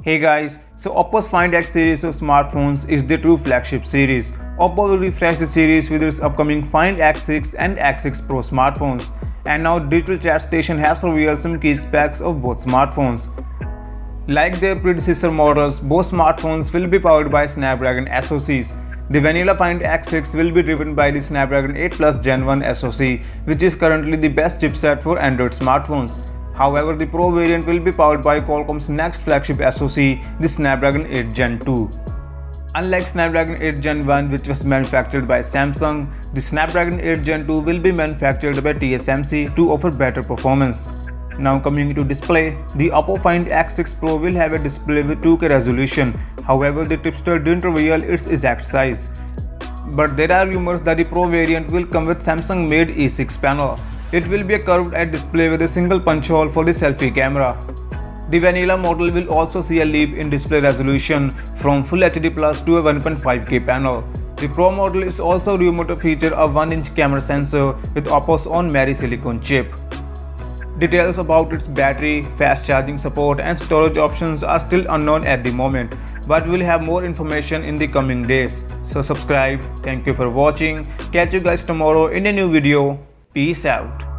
Hey guys, so Oppo's Find X series of smartphones is the true flagship series. Oppo will refresh the series with its upcoming Find X6 and X6 Pro smartphones. And now Digital Chat Station has revealed some key specs of both smartphones. Like their predecessor models, both smartphones will be powered by Snapdragon SoCs. The vanilla Find X6 will be driven by the Snapdragon 8 Plus Gen 1 SoC, which is currently the best chipset for Android smartphones. However, the Pro variant will be powered by Qualcomm's next flagship SoC, the Snapdragon 8 Gen 2. Unlike Snapdragon 8 Gen 1, which was manufactured by Samsung, the Snapdragon 8 Gen 2 will be manufactured by TSMC to offer better performance. Now coming to display, the Oppo Find X6 Pro will have a display with 2K resolution. However, the tipster didn't reveal its exact size. But there are rumors that the Pro variant will come with Samsung-made E6 panel. It will be a curved-edge display with a single punch hole for the selfie camera. The vanilla model will also see a leap in display resolution from Full HD Plus to a 1.5K panel. The Pro model is also rumored to feature a 1-inch camera sensor with Oppo's own Mary silicone chip. Details about its battery, fast charging support and storage options are still unknown at the moment, but we'll have more information in the coming days. So subscribe. Thank you for watching. Catch you guys tomorrow in a new video. Peace out.